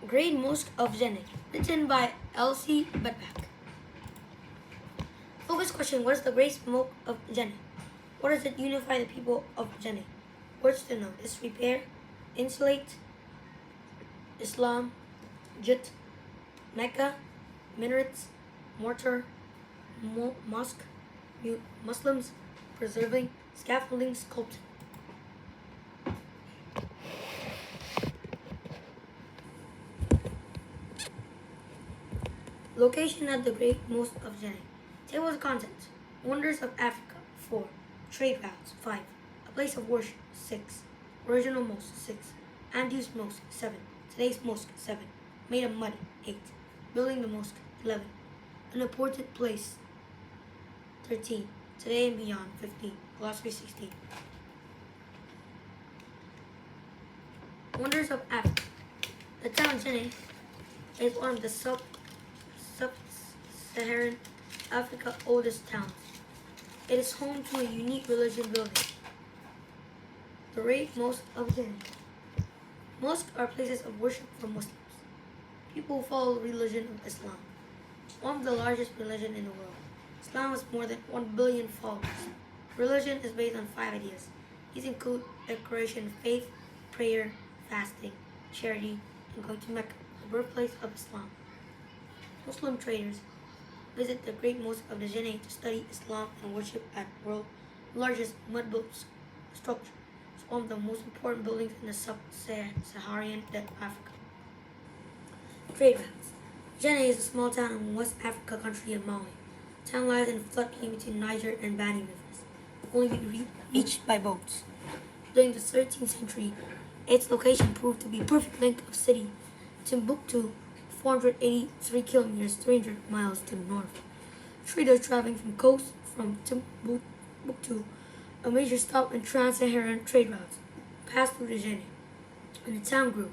Great Mosque of Djenne, written by Elsie Bedback. Focus question: what is the Great Mosque of Djenne? What does it unify the people of Djenne? Words to know: disrepair, insulate, Islam, Jit, Mecca, minarets, mortar, mosque, Muslims, preserving, scaffolding, sculpting. Location at the Great Mosque of Djenne. Table of contents. Wonders of Africa. 4. Trade routes. 5. A place of worship. 6. Original mosque. 6. Unused mosque. 7. Today's mosque. 7. Made of mud. 8. Building the mosque. 11. An important place. 13. Today and beyond. 15. Philosophy. 16. Wonders of Africa. The town Djenne is one of the sub-Saharan Africa's oldest towns. It is home to a unique religion building, the Great Mosque of Djenne. Mosques are places of worship for Muslims, people who follow the religion of Islam, one of the largest religions in the world. Islam has more than 1 billion followers. Religion is based on 5 ideas. These include declaration of faith, prayer, fasting, charity, and going to Mecca, the birthplace of Islam. Muslim traders visit the Great Mosque of Djenne to study Islam and worship at the world's largest mud-built structure. It's one of the most important buildings in the sub-Saharan Africa. Trade routes. Djenne is a small town in West Africa country of Mali. The town lies in a floodplain between Niger and Bani rivers, only be reached by boats. During the 13th century, its location proved to be a perfect link of city Timbuktu, 483 kilometers, 300 miles to the north. Traders traveling from coast from Timbuktu, a major stop in trans-Saharan trade routes, passed through Djenne, and the town grew.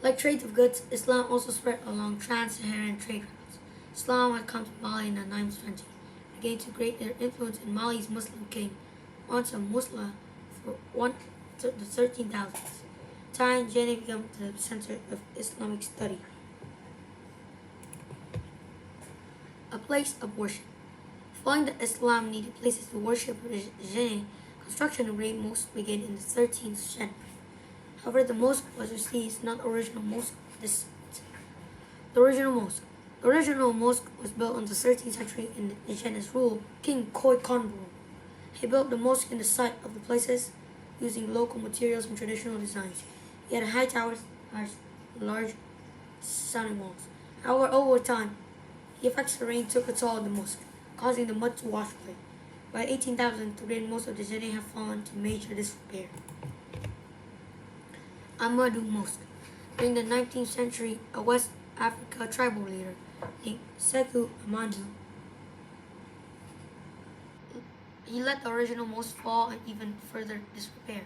Like trade of goods, Islam also spread along trans-Saharan trade routes. Islam had come to Mali in the 9th century, began to great influence in Mali's Muslim king, Mansa Musla, for the 13,000s. Time Djenne became the center of Islamic study. A place of worship. Following that Islam needed places to worship in Djenne, construction of Great Mosque began in the 13th century. However, the mosque was received not the original mosque. The original mosque was built in the 13th century in Djenne's rule, King Khoi Khanbu. He built the mosque in the site of the places using local materials and traditional designs. He had high towers, large sounding walls. However, over time, the effects of rain took a toll on the mosque, causing the mud to wash away. By 18,000, the Great Mosque of Djenne had fallen to major disrepair. Amadou Mosque. During the 19th century, a West Africa tribal leader named Sekou Amadou, he let the original mosque fall and even further disrepair.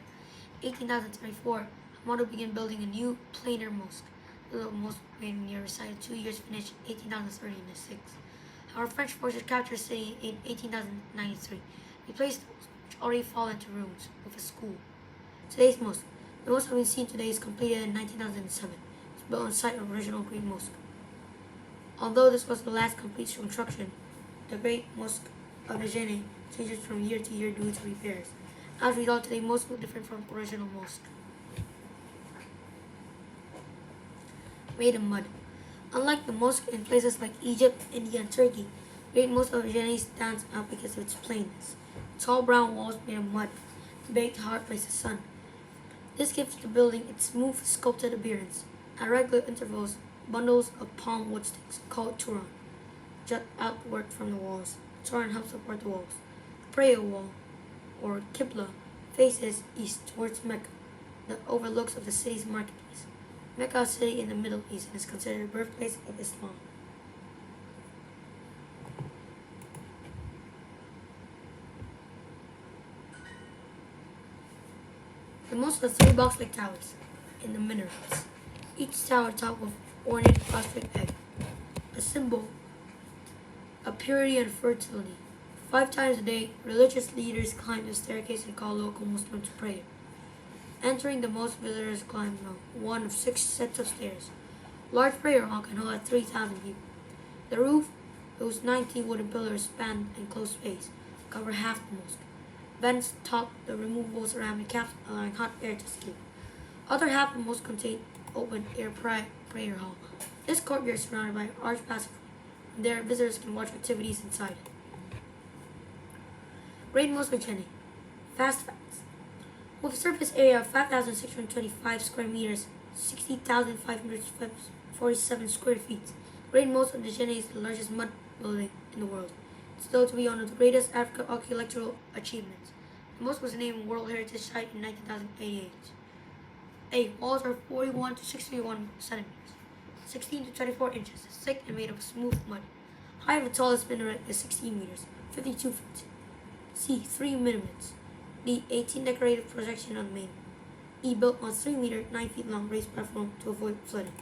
1834, Amadou began building a new planar mosque. The little mosque began near recited 2 years, finished in 1836. However, French forces captured the city in 1893, replaced the mosque, which already fallen into ruins, with a school. Today's mosque. The mosque being seen today is completed in 1907. It's built on site of original Great Mosque. Although this was the last complete construction, the Great Mosque of Djenne changes from year to year due to repairs. As a result, today's mosque look different from the original mosque. Made of mud. Unlike the mosque in places like Egypt, India, and Turkey, the Great Mosque of Djenne stands out because of its plainness. Tall brown walls made of mud, baked hard by the sun. This gives the building its smooth, sculpted appearance. At regular intervals, bundles of palm wood sticks, called turan, jut outward from the walls. The turan helps support the walls. The prayer wall, or Qibla, faces east towards Mecca, that overlooks of the city's marketplace. Mecca is a city in the Middle East and is considered the birthplace of Islam. The mosque has 3 box-like towers in the minarets, each tower topped with ornate ostrich egg, a symbol of purity and fertility. 5 times a day, religious leaders climb the staircase and call local Muslims to prayer. Entering the mosque, visitors climb one of 6 sets of stairs. Large prayer hall can hold 3,000 people. The roof, whose 19 wooden pillars span enclosed space, cover half the mosque. Vents top the removable ceramic caps, allowing hot air to escape. Other half of the mosque contain open air prayer hall. This courtyard is surrounded by an arched passageway. There, visitors can watch activities inside. Great Mosque of Djenne. Fast facts. With a surface area of 5,625 square meters, 60,547 square feet, Great Mosque of Djenne is the largest mud building in the world. It's thought to be one of the greatest African architectural achievements. The mosque was named World Heritage Site in 1988. Walls are 41 to 61 centimeters, 16 to 24 inches, thick and made of smooth mud. Height of the tallest minaret is 16 meters, 52 feet. C. 3 minarets. D. 18 decorative projection on the main. E. Built on 3 meter, 9 feet long raised platform to avoid flooding.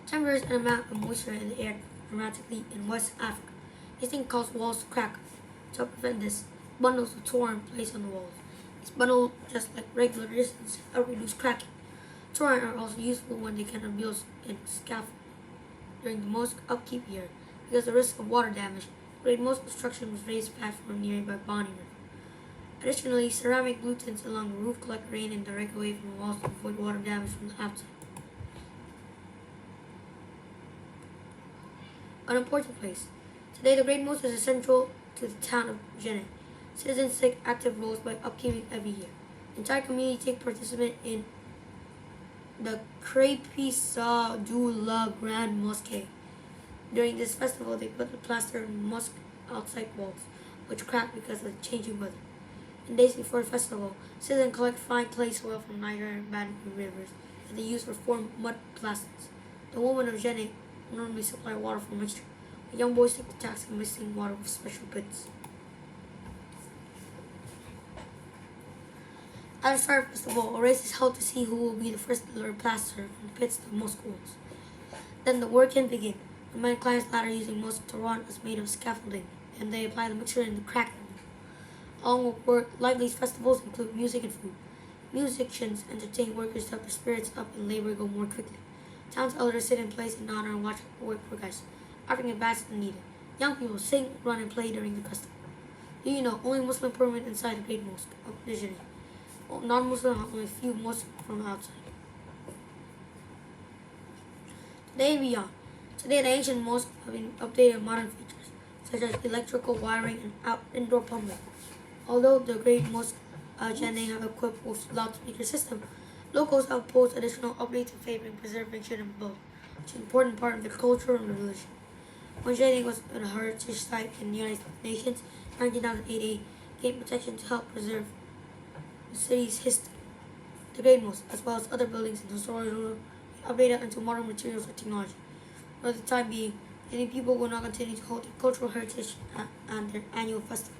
Temperatures and amount of moisture in the air dramatically in West Africa. This thing causes walls to crack. To prevent this, bundles of twine placed on the walls. These bundles, just like regular resistance, help reduce cracking. Twine are also useful when they can build in scaffolding during the mosque upkeep year. Because of the risk of water damage, Great Mosque construction was raised platform nearby Bonny River. Additionally, ceramic glutens along the roof collect rain and direct away from the walls to avoid water damage from the outside. An important place. Today, the Great Mosque is essential to the town of Djenne. Citizens take active roles by upkeeping every year. The entire community take participant in the Crépissa du La Grande Mosquée. During this festival, they put the plaster in mosque outside walls, which crack because of the changing weather. In days before the festival, citizens collect fine clay soil from Niger and Bani rivers that they use for form mud plasters. The women of Djenne normally supply water for mixture, but young boys take the task of mixing water with special pits. At the start of the festival, a race is held to see who will be the first to deliver plaster from the pits to the mosque walls. Then the work can begin. The man climbs the ladder using mosque Turan is made of scaffolding, and they apply the mixture in the crack. Along with work, lively festivals include music and food. Musicians entertain workers to help their spirits up and labor go more quickly. Town's elders sit in place in honor and watch work progress, offering advice when needed. Young people sing, run, and play during the festival. Do you know only Muslim permit inside the Great Mosque of Djenne? Non-Muslim have only a few mosques from outside. Today and beyond. Today, the ancient mosques have been updated with modern features, such as electrical wiring and indoor plumbing. Although the Great Mosque Djenne have equipped with loudspeaker system, locals have posed additional updates in favor of preservation of both, which is an important part of their culture and religion. When Djenne was a heritage site in the United Nations in 1988, gained protection to help preserve the city's history. The Great Mosque, as well as other buildings and historical, updated into modern materials and technology. For the time being, many people will not continue to hold their cultural heritage and their annual festival.